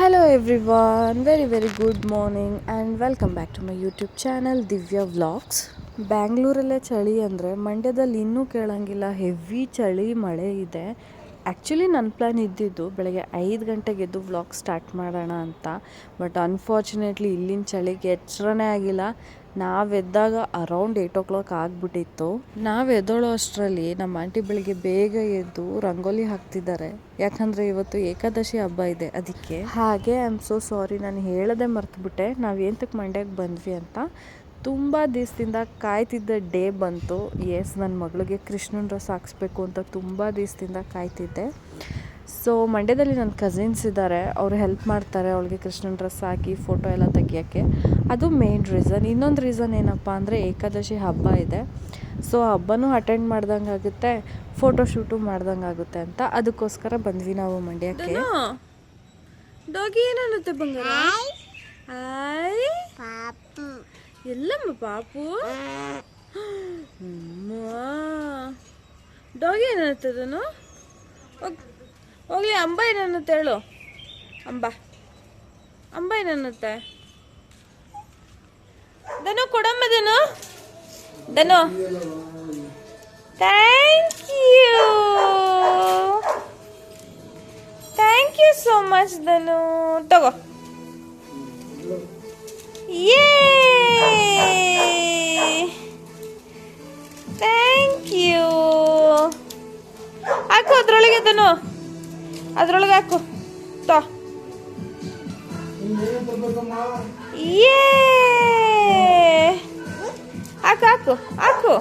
Hello everyone, very good morning and welcome back to my YouTube channel Divya Vlogs. ಬ್ಯಾಂಗ್ಳೂರಲ್ಲೇ ಚಳಿ ಅಂದರೆ ಮಂಡ್ಯದಲ್ಲಿ ಇನ್ನೂ ಕೇಳಂಗಿಲ್ಲ, heavy ಚಳಿ ಮಳೆ ಇದೆ. ಆ್ಯಕ್ಚುಲಿ ನನ್ನ ಪ್ಲ್ಯಾನ್ ಇದ್ದಿದ್ದು ಬೆಳಗ್ಗೆ 5 ಗಂಟೆಗೆ ಎದ್ದು ವ್ಲಾಗ್ ಸ್ಟಾರ್ಟ್ ಮಾಡೋಣ ಅಂತ. ಬಟ್ ಅನ್ಫಾರ್ಚುನೇಟ್ಲಿ ಇಲ್ಲಿನ ಚಳಿಗೆ ಎಚ್ಚರನೇ ಆಗಿಲ್ಲ. ನಾವೆದ್ದಾಗ ಅರೌಂಡ್ 8 o'clock ಆಗಿಬಿಟ್ಟಿತ್ತು. ನಾವು ಎದ್ದೋಳೋ ಅಷ್ಟರಲ್ಲಿ ನಮ್ಮ ಆಂಟಿ ಬೆಳಿಗ್ಗೆ ಬೇಗ ಎದ್ದು ರಂಗೋಲಿ ಹಾಕ್ತಿದ್ದಾರೆ. ಯಾಕಂದರೆ ಇವತ್ತು ಏಕಾದಶಿ ಹಬ್ಬ ಇದೆ ಅದಕ್ಕೆ. ಹಾಗೆ ಐ ಆಮ್ ಸೋ ಸಾರಿ, ನಾನು ಹೇಳೋದೇ ಮರ್ತುಬಿಟ್ಟೆ ನಾವು ಏನಕ್ಕೆ ಮಂಡ್ಯಕ್ಕೆ ಬಂದ್ವಿ ಅಂತ. ತುಂಬ ದಿವಸದಿಂದ ಕಾಯ್ತಿದ್ದ ಡೇ ಬಂತು. ಎಸ್, ನನ್ನ ಮಗಳಿಗೆ ಕೃಷ್ಣನ ಡ್ರೆಸ್ ಹಾಕ್ಸ್ಬೇಕು ಅಂತ ತುಂಬ ದಿವಸದಿಂದ ಕಾಯ್ತಿದ್ದೆ. ಸೊ ಮಂಡ್ಯದಲ್ಲಿ ನನ್ನ ಕಸಿನ್ಸ್ ಇದ್ದಾರೆ, ಅವರು ಹೆಲ್ಪ್ ಮಾಡ್ತಾರೆ ಅವಳಿಗೆ ಕೃಷ್ಣನ ಡ್ರೆಸ್ ಹಾಕಿ ಫೋಟೋ ಎಲ್ಲ ತೆಗಿಯೋಕ್ಕೆ. ಅದು ಮೇನ್ ರೀಸನ್. ಇನ್ನೊಂದು ರೀಸನ್ ಏನಪ್ಪ ಅಂದರೆ ಏಕಾದಶಿ ಹಬ್ಬ ಇದೆ. ಸೊ ಹಬ್ಬನೂ ಅಟೆಂಡ್ ಮಾಡ್ದಂಗೆ ಆಗುತ್ತೆ, ಫೋಟೋ ಶೂಟು ಮಾಡ್ದಂಗೆ ಆಗುತ್ತೆ ಅಂತ ಅದಕ್ಕೋಸ್ಕರ ಬಂದ್ವಿ ನಾವು ಮಂಡ್ಯಕ್ಕೆ. ಡಾಗಿ ಏನನ್ನುತ್ತೆ ಬಂಗಾರ? ಎಲ್ಲಮ್ಮ ಪಾಪು? ಡಾಗಿ ಏನತ್ತದನು? ಹೋಗ್ಲಿ, ಅಂಬ ಏನನ್ನುತ್ತೆ ಹೇಳು. ಅಂಬ ಏನನ್ನುತ್ತೆ? ದನು ಕೊಡಮ್ಮ, ದನು ಥ್ಯಾಂಕ್ ಯು ಸೋ ಮಚ್ ದನು. ತಗೋ. Thank you. ಹಾಕು ಅದ್ರೊಳಗೆ ದನು, ಅದ್ರೊಳಗೆ ಹಾಕು. ಹಾಕು ಹಾಕು.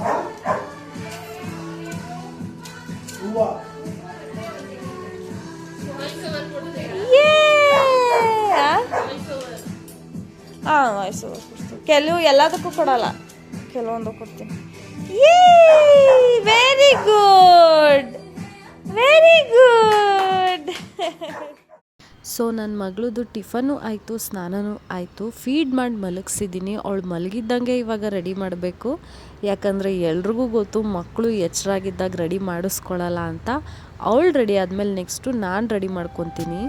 ಕೆಲವು ಎಲ್ಲದಕ್ಕೂ ಕೊಡಲ್ಲ, ಕೆಲವೊಂದು ಕೊಡ್ತೀನಿ. Very good. ಸೊ ನನ್ನ ಮಗಳದು ಟಿಫನ್ನು ಆಯಿತು, ಸ್ನಾನನೂ ಆಯಿತು, ಫೀಡ್ ಮಾಡಿ ಮಲಗಿಸಿದ್ದೀನಿ. ಅವಳು ಮಲಗಿದ್ದಂಗೆ ಇವಾಗ ರೆಡಿ ಮಾಡಬೇಕು. ಯಾಕಂದರೆ ಎಲ್ರಿಗೂ ಗೊತ್ತು ಮಕ್ಕಳು ಎಚ್ಚರಾಗಿದ್ದಾಗ ರೆಡಿ ಮಾಡಿಸ್ಕೊಳ್ಳಲ್ಲ ಅಂತ. ಅವಳು ರೆಡಿ ಆದಮೇಲೆ ನೆಕ್ಸ್ಟು ನಾನು ರೆಡಿ ಮಾಡ್ಕೊತೀನಿ.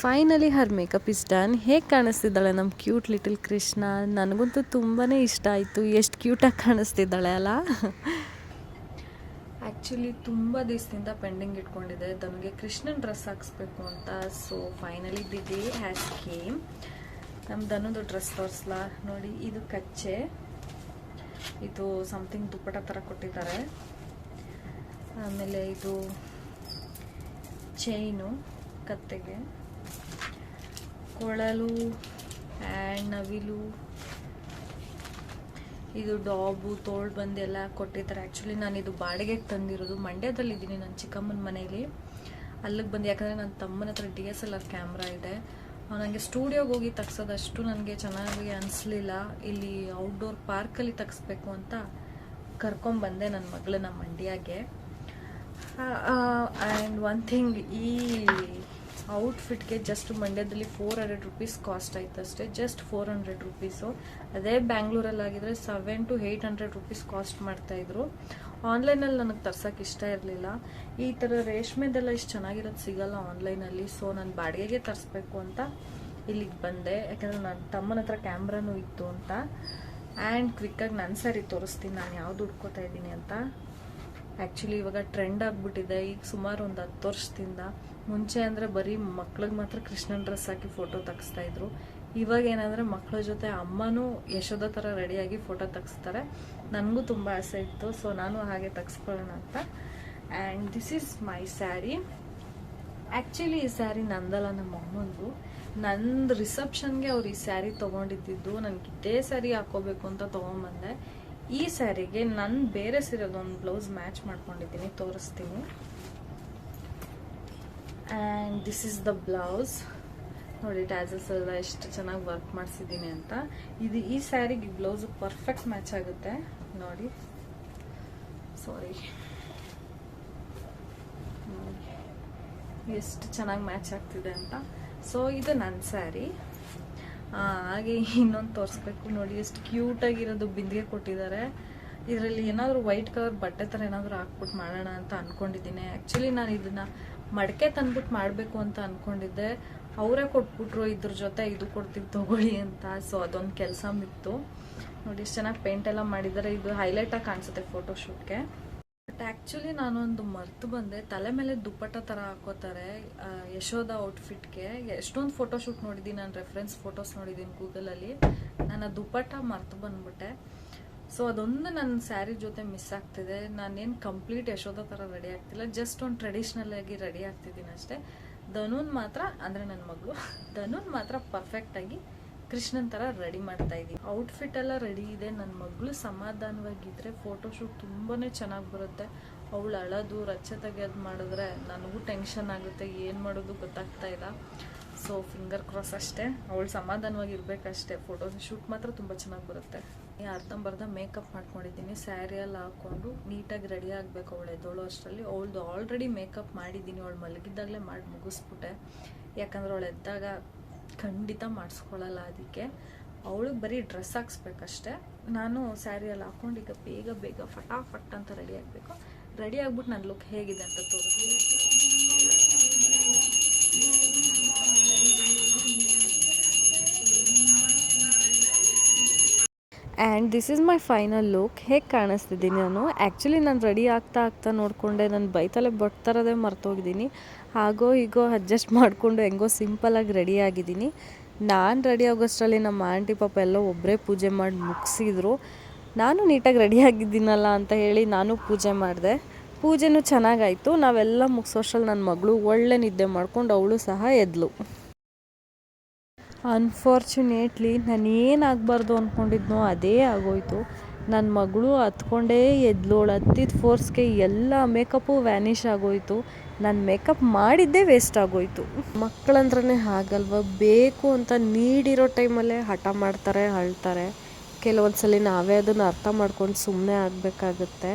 Finally Har makeup is done. ಹೇಗೆ ಕಾಣಿಸ್ತಿದ್ದಾಳೆ ನಮ್ಮ ಕ್ಯೂಟ್ ಲಿಟಲ್ ಕೃಷ್ಣ? ನನಗಂತೂ ತುಂಬಾ ಇಷ್ಟ ಆಯಿತು. ಎಷ್ಟು ಕ್ಯೂಟಾಗಿ ಕಾಣಿಸ್ತಿದ್ದಾಳೆ ಅಲ್ಲ. ಆ್ಯಕ್ಚುಲಿ ತುಂಬ ದಿವಸದಿಂದ ಪೆಂಡಿಂಗ್ ಇಟ್ಕೊಂಡಿದ್ದೆ ನನಗೆ ಕೃಷ್ಣನ ಡ್ರೆಸ್ ಹಾಕ್ಸ್ಬೇಕು ಅಂತ. So finally the day has came. ನಮ್ಮ ದನದು ಡ್ರೆಸ್ ತೋರಿಸ್ಲಾ ನೋಡಿ. ಇದು ಕಚ್ಚೆ, ಇದು ಸಮಥಿಂಗ್ ದುಪ್ಪಟ ಥರ ಕೊಟ್ಟಿದ್ದಾರೆ. ಆಮೇಲೆ ಇದು ಚೈನು ಕತ್ತೆಗೆ, ಕೊಳಲು ಆ್ಯಂಡ್ ನವಿಲು, ಇದು ಡಾಬು, ತೋಳು ಬಂದು ಎಲ್ಲ ಕೊಟ್ಟಿದ್ದಾರೆ. ಆ್ಯಕ್ಚುಲಿ ನಾನು ಇದು ಬಾಡಿಗೆಗೆ ತಂದಿರೋದು. ಮಂಡ್ಯದಲ್ಲಿದ್ದೀನಿ ನನ್ನ ಚಿಕ್ಕಮ್ಮನ ಮನೇಲಿ. ಅಲ್ಲಿಗೆ ಬಂದು, ಯಾಕಂದರೆ ನನ್ನ ತಮ್ಮನ ಹತ್ರ DSLR ಕ್ಯಾಮ್ರಾ ಇದೆ. ನನಗೆ ಸ್ಟುಡಿಯೋಗೆ ಹೋಗಿ ತೆಗ್ಸೋದಷ್ಟು ನನಗೆ ಚೆನ್ನಾಗಿ ಅನಿಸ್ಲಿಲ್ಲ. ಇಲ್ಲಿ ಔಟ್ಡೋರ್ ಪಾರ್ಕಲ್ಲಿ ತೆಗಿಸ್ಬೇಕು ಅಂತ ಕರ್ಕೊಂಬಂದೆ ನನ್ನ ಮಗಳನ್ನ ಮಂಡ್ಯಗೆ. ಆ್ಯಂಡ್ ಒನ್ ಥಿಂಗ್, ಈ ಔಟ್ಫಿಟ್ಗೆ ಜಸ್ಟ್ ಮಂಡ್ಯದಲ್ಲಿ 400 rupees ಕಾಸ್ಟ್ ಆಯ್ತು ಅಷ್ಟೇ. Just 400 rupees. ಅದೇ ಬ್ಯಾಂಗ್ಳೂರಲ್ಲಾಗಿದ್ರೆ 700 to 800 rupees ಕಾಸ್ಟ್ ಮಾಡ್ತಾಯಿದ್ರು. ಆನ್ಲೈನಲ್ಲಿ ನನಗೆ ತರ್ಸೋಕೆ ಇಷ್ಟ ಇರಲಿಲ್ಲ. ಈ ಥರ ರೇಷ್ಮೆದೆಲ್ಲ ಇಷ್ಟು ಚೆನ್ನಾಗಿರೋದು ಸಿಗಲ್ಲ ಆನ್ಲೈನಲ್ಲಿ. ಸೊ ನಾನು ಬಾಡಿಗೆಗೆ ತರಿಸ್ಬೇಕು ಅಂತ ಇಲ್ಲಿಗೆ ಬಂದೆ. ಯಾಕಂದರೆ ನನ್ನ ತಮ್ಮನ ಹತ್ರ ಕ್ಯಾಮ್ರಾನೂ ಇತ್ತು ಅಂತ. ಆ್ಯಂಡ್ ಕ್ವಿಕ್ಕಾಗಿ ನನ್ನ ಸ್ಯಾರಿ ತೋರಿಸ್ತೀನಿ ನಾನು ಯಾವುದು ಹುಡ್ಕೋತಾ ಇದ್ದೀನಿ ಅಂತ. ಆ್ಯಕ್ಚುಲಿ ಇವಾಗ ಟ್ರೆಂಡ್ ಆಗಿಬಿಟ್ಟಿದೆ ಈಗ ಸುಮಾರು ಒಂದು 10 ವರ್ಷದಿಂದ. ಮುಂಚೆ ಅಂದರೆ ಬರೀ ಮಕ್ಳಿಗೆ ಮಾತ್ರ ಕೃಷ್ಣನ ಡ್ರೆಸ್ ಹಾಕಿ ಫೋಟೋ ತೆಗಿಸ್ತಾಯಿದ್ರು. ಇವಾಗ ಏನಂದರೆ ಮಕ್ಕಳ ಜೊತೆ ಅಮ್ಮನೂ ಯಶೋದ ಥರ ರೆಡಿಯಾಗಿ ಫೋಟೋ ತೆಗಿಸ್ತಾರೆ. ನನಗೂ ತುಂಬ ಆಸೆ ಇತ್ತು. ಸೊ ನಾನು ಹಾಗೆ ತೆಗಿಸ್ಕೊಳ್ಳೋಣ ಅಂತ. And this is my sari. Actually ಈ ಸ್ಯಾರಿ ನಂದಲ್ಲ, ನಮ್ಮ ಅಮ್ಮಂದು. ನಂದು ರಿಸೆಪ್ಷನ್ಗೆ ಅವ್ರು ಈ ಸ್ಯಾರಿ ತೊಗೊಂಡಿದ್ದು, ನನಗೆ ಇದೇ ಸ್ಯಾರಿ ಹಾಕೋಬೇಕು ಅಂತ ತೊಗೊಂಬಂದೆ. ಈ ಸ್ಯಾರಿಗೆ ನಾನು ಬೇರೆ ಸೀರೆದೊಂದು ಬ್ಲೌಸ್ ಮ್ಯಾಚ್ ಮಾಡ್ಕೊಂಡಿದ್ದೀನಿ, ತೋರಿಸ್ತೀನಿ. And this is the blouse. ನೋಡಿ ಟ್ಯಾಸಲ್ಸ್ ಎಲ್ಲ ಎಷ್ಟು ಚೆನ್ನಾಗಿ ವರ್ಕ್ ಮಾಡಿಸಿದ್ದೀನಿ ಅಂತ. ಇದು ಈ ಸ್ಯಾರಿಗೆ ಬ್ಲೌಸ್ ಪರ್ಫೆಕ್ಟ್ ಮ್ಯಾಚ್ ಆಗುತ್ತೆ ನೋಡಿ. ಸಾರಿ, ಎಷ್ಟು ಚೆನ್ನಾಗಿ ಮ್ಯಾಚ್ ಆಗ್ತಿದೆ ಅಂತ. ಸೊ ಇದು ನನ್ನ ಸ್ಯಾರಿ. ಹಾಗೆ ಇನ್ನೊಂದು ತೋರಿಸ್ಬೇಕು ನೋಡಿ, ಎಷ್ಟು ಕ್ಯೂಟಾಗಿರೋದು ಬಿಂದಿಗೆ ಕೊಟ್ಟಿದ್ದಾರೆ. ಇದರಲ್ಲಿ ಏನಾದರೂ ವೈಟ್ ಕಲರ್ ಬಟ್ಟೆ ಥರ ಏನಾದರೂ ಹಾಕ್ಬಿಟ್ಟು ಮಾಡೋಣ ಅಂತ ಅಂದ್ಕೊಂಡಿದ್ದೀನಿ. ಆ್ಯಕ್ಚುಲಿ ನಾನು ಇದನ್ನು ಮಡಕೆ ತಂದ್ಬಿಟ್ಟು ಮಾಡಬೇಕು ಅಂತ ಅಂದ್ಕೊಂಡಿದ್ದೆ. ಅವರೇ ಕೊಟ್ಬಿಟ್ರು ಇದ್ರ ಜೊತೆ ಇದು ಕೊಡ್ತೀವಿ ತಗೊಳ್ಳಿ ಅಂತ. ಸೊ ಅದೊಂದು ಕೆಲಸ ಮಿತ್ತು ನೋಡಿ. ಎಷ್ಟು ಚೆನ್ನಾಗಿ ಪೇಂಟ್ ಎಲ್ಲ ಮಾಡಿದ್ದಾರೆ. ಇದು ಹೈಲೈಟಾಗಿ ಕಾಣಿಸುತ್ತೆ ಫೋಟೋಶೂಟ್ಗೆ. ಬಟ್ ಆ್ಯಕ್ಚುಲಿ ನಾನೊಂದು ಮರ್ತು ಬಂದೆ. ತಲೆ ಮೇಲೆ ದುಪ್ಪಟ್ಟ ಥರ ಹಾಕೋತಾರೆ ಯಶೋಧ ಔಟ್ಫಿಟ್ಗೆ. ಎಷ್ಟೊಂದು ಫೋಟೋಶೂಟ್ ನೋಡಿದ್ದೀನಿ ನಾನು, ರೆಫರೆನ್ಸ್ ಫೋಟೋಸ್ ನೋಡಿದ್ದೀನಿ ಗೂಗಲಲ್ಲಿ. ನಾನು ಆ ದುಪ್ಪಟ್ಟ ಮರ್ತು ಬಂದ್ಬಿಟ್ಟೆ. ಸೊ ಅದೊಂದು ನನ್ನ ಸ್ಯಾರಿ ಜೊತೆ ಮಿಸ್ ಆಗ್ತಿದೆ. ನಾನೇನು ಕಂಪ್ಲೀಟ್ ಯಶೋಧ ಥರ ರೆಡಿ ಆಗ್ತಿಲ್ಲ, ಜಸ್ಟ್ ಒಂದು ಟ್ರೆಡಿಷ್ನಲ್ ಆಗಿ ರೆಡಿ ಆಗ್ತಿದ್ದೀನಿ ಅಷ್ಟೇ. ಧನುನ್ ಮಾತ್ರ, ಅಂದರೆ ನನ್ನ ಮಗಳು ಧನುನ್ ಮಾತ್ರ ಪರ್ಫೆಕ್ಟಾಗಿ ಕೃಷ್ಣನ್ ಥರ ರೆಡಿ ಮಾಡ್ತಾ ಇದ್ದೀನಿ. ಔಟ್ಫಿಟ್ ಎಲ್ಲ ರೆಡಿ ಇದೆ. ನನ್ನ ಮಗಳು ಸಮಾಧಾನವಾಗಿದ್ದರೆ ಫೋಟೋಶೂಟ್ ತುಂಬಾ ಚೆನ್ನಾಗಿ ಬರುತ್ತೆ. ಅವಳು ಅಳೋದು ರಚ್ಚೆ ತೆಗೆಯೋದು ಮಾಡಿದ್ರೆ ನನಗೂ ಟೆನ್ಷನ್ ಆಗುತ್ತೆ, ಏನು ಮಾಡೋದು ಗೊತ್ತಾಗ್ತಾ ಇಲ್ಲ. ಸೊ ಫಿಂಗರ್ ಕ್ರಾಸ್ ಅಷ್ಟೇ, ಅವಳು ಸಮಾಧಾನವಾಗಿರ್ಬೇಕಷ್ಟೇ. ಫೋಟೋಶೂಟ್ ಮಾತ್ರ ತುಂಬ ಚೆನ್ನಾಗಿ ಬರುತ್ತೆ. ಅರ್ಧಂಬರ್ಧ ಮೇಕಪ್ ಮಾಡ್ಕೊಂಡಿದ್ದೀನಿ. ಸ್ಯಾರಿ ಎಲ್ಲ ಹಾಕ್ಕೊಂಡು ನೀಟಾಗಿ ರೆಡಿ ಆಗಬೇಕು ಅವಳು ಎದ್ದೋಳು ಅಷ್ಟರಲ್ಲಿ. ಅವಳದು ಆಲ್ರೆಡಿ ಮೇಕಪ್ ಮಾಡಿದ್ದೀನಿ, ಅವಳು ಮಲಗಿದ್ದಾಗಲೇ ಮಾಡಿ ಮುಗಿಸ್ಬಿಟ್ಟೆ. ಯಾಕಂದ್ರೆ ಅವಳು ಎದ್ದಾಗ ಖಂಡಿತ ಮಾಡಿಸ್ಕೊಳ್ಳಲ್ಲ. ಅದಕ್ಕೆ ಅವಳಿಗೆ ಬರೀ ಡ್ರೆಸ್ ಹಾಕ್ಸ್ಬೇಕಷ್ಟೆ. ನಾನು ಸ್ಯಾರಿ ಎಲ್ಲ ಹಾಕ್ಕೊಂಡು ಈಗ ಬೇಗ ಬೇಗ ಫಟಾಫಟ್ ಅಂತ ರೆಡಿ ಆಗಬೇಕು. ರೆಡಿ ಆಗ್ಬಿಟ್ಟು ನನ್ನ ಲುಕ್ ಹೇಗಿದೆ ಅಂತ ತೋರಿಸ್ತೀನಿ. And this is my final look. ಹೇಗೆ ಕಾಣಿಸ್ತಿದ್ದೀನಿ ನಾನು? ಆ್ಯಕ್ಚುಲಿ ನಾನು ರೆಡಿ ಆಗ್ತಾ ನೋಡಿಕೊಂಡೆ, ನಾನು ಬೈತಲೆ ಬರ್ತರದೇ ಮರ್ತೋಗಿದ್ದೀನಿ. ಹಾಗೋ ಹೀಗೋ ಅಡ್ಜಸ್ಟ್ ಮಾಡಿಕೊಂಡು ಹೆಂಗೋ ಸಿಂಪಲಾಗಿ ರೆಡಿ ಆಗಿದ್ದೀನಿ. ನಾನು ರೆಡಿ ಆಗೋಷ್ಟರಲ್ಲಿ ನಮ್ಮ ಆಂಟಿ ಪಾಪ ಎಲ್ಲ ಒಬ್ಬರೇ ಪೂಜೆ ಮಾಡಿ ಮುಗಿಸಿದ್ರು. ನಾನು ನೀಟಾಗಿ ರೆಡಿ ಆಗಿದ್ದೀನಲ್ಲ ಅಂತ ಹೇಳಿ ನಾನು ಪೂಜೆ ಮಾಡಿದೆ. ಪೂಜೆನೂ ಚೆನ್ನಾಗಾಯಿತು. ನಾವೆಲ್ಲ ಮುಗಿಸೋಷ್ಟ್ರಲ್ಲಿ ನನ್ನ ಮಗಳು ಒಳ್ಳೆ ನಿದ್ದೆ ಮಾಡ್ಕೊಂಡು ಅವಳು ಸಹ ಎದ್ಲು. ಅನ್ಫಾರ್ಚುನೇಟ್ಲಿ ನಾನು ಏನಾಗಬಾರ್ದು ಅಂದ್ಕೊಂಡಿದ್ನೋ ಅದೇ ಆಗೋಯ್ತು. ನನ್ನ ಮಗಳು ಹತ್ಕೊಂಡೇ ಎದ್ಲೋಳು. ಹತ್ತಿದ ಫೋರ್ಸ್ಗೆ ಎಲ್ಲ ಮೇಕಪ್ಪು ವ್ಯಾನಿಷ್ ಆಗೋಯ್ತು. ನಾನು ಮೇಕಪ್ ಮಾಡಿದ್ದೇ ವೇಸ್ಟ್ ಆಗೋಯ್ತು. ಮಕ್ಕಳಂದ್ರೇ ಹಾಗಲ್ವ, ಬೇಕು ಅಂತ ನೀಡಿರೋ ಟೈಮಲ್ಲೇ ಹಠ ಮಾಡ್ತಾರೆ, ಅಳ್ತಾರೆ. ಕೆಲವೊಂದು ಸಲ ನಾವೇ ಅದನ್ನು ಅರ್ಥ ಮಾಡ್ಕೊಂಡು ಸುಮ್ಮನೆ ಆಗಬೇಕಾಗತ್ತೆ.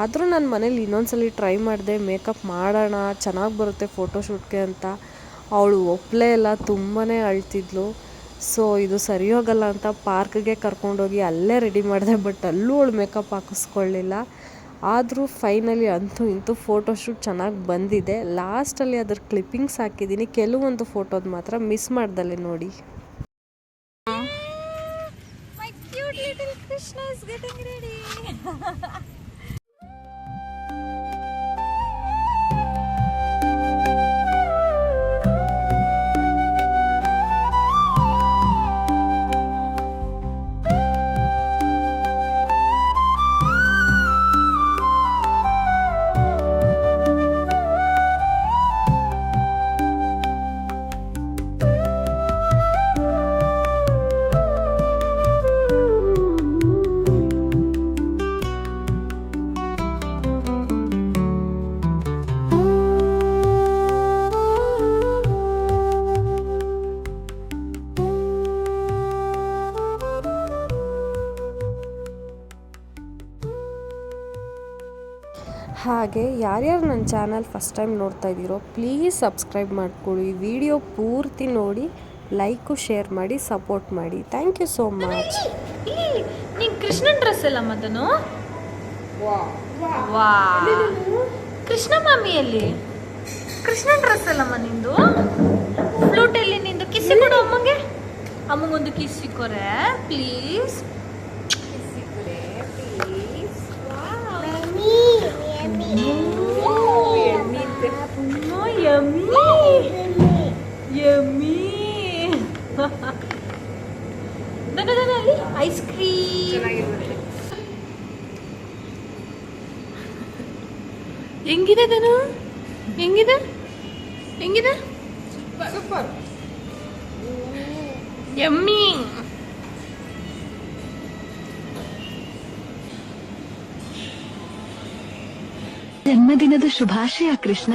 ಆದರೂ ನಾನು ಮನೇಲಿ ಇನ್ನೊಂದ್ಸಲ ಟ್ರೈ ಮಾಡಿದೆ, ಮೇಕಪ್ ಮಾಡೋಣ ಚೆನ್ನಾಗಿ ಬರುತ್ತೆ ಫೋಟೋಶೂಟ್ಗೆ ಅಂತ. ಅವಳು ಒಪ್ಪಲೇ ಇಲ್ಲ, ತುಂಬಾ ಅಳ್ತಿದ್ಲು. ಸೊ ಇದು ಸರಿ ಹೋಗಲ್ಲ ಅಂತ ಪಾರ್ಕ್ಗೆ ಕರ್ಕೊಂಡೋಗಿ ಅಲ್ಲೇ ರೆಡಿ ಮಾಡಿದೆ. ಬಟ್ ಅಲ್ಲೂ ಅವಳು ಮೇಕಪ್ ಹಾಕಿಸ್ಕೊಳ್ಳಿಲ್ಲ. ಆದರೂ ಫೈನಲಿ ಅಂತೂ ಇಂತೂ ಫೋಟೋಶೂಟ್ ಚೆನ್ನಾಗಿ ಬಂದಿದೆ. ಲಾಸ್ಟಲ್ಲಿ ಅದ್ರ ಕ್ಲಿಪ್ಪಿಂಗ್ಸ್ ಹಾಕಿದ್ದೀನಿ. ಕೆಲವೊಂದು ಫೋಟೋದು ಮಾತ್ರ ಮಿಸ್ ಮಾಡ್ದಲ್ಲೇ ನೋಡಿ. My cute little Krishna is getting ready. ಹಾಗೆ ಯಾರ್ಯಾರು ನನ್ನ ಚಾನಲ್ ಫಸ್ಟ್ ಟೈಮ್ ನೋಡ್ತಾ ಇದ್ದೀರೋ ಪ್ಲೀಸ್ ಸಬ್ಸ್ಕ್ರೈಬ್ ಮಾಡ್ಕೊಳ್ಳಿ. ವಿಡಿಯೋ ಪೂರ್ತಿ ನೋಡಿ, ಲೈಕು ಶೇರ್ ಮಾಡಿ, ಸಪೋರ್ಟ್ ಮಾಡಿ. Thank you so much. ನೀನು ಕೃಷ್ಣನ್ ಡ್ರೆಸ್ ಎಲ್ಲ ಮದನು? ವಾ, ಕೃಷ್ಣ ಮಾಮಿಯಲ್ಲಿ ಕೃಷ್ಣನ್ ಡ್ರೆಸ್ ಅಲ್ಲಮ್ಮ ನಿಂದು. ಫ್ಲೂಟಲ್ಲಿ ನಿಂದು ಕಿಸ್ಸಿ ಕೊಡು ಅಮ್ಮಂಗೆ. ಅಮ್ಮಗೊಂದು ಕಿಸ್ಸಿ ಕೊರೆ ಪ್ಲೀಸ್. ಐಸ್ ಕ್ರೀಮ್ ಹೆಂಗಿದೆ ಧನು? ಹೆಂಗಿದೆ? ಹೆಂಗಿದೆ? ಸೂಪರ್. ಯಮ್ಮಿ. ಜನ್ಮದಿನದ ಶುಭಾಶಯ ಕೃಷ್ಣ.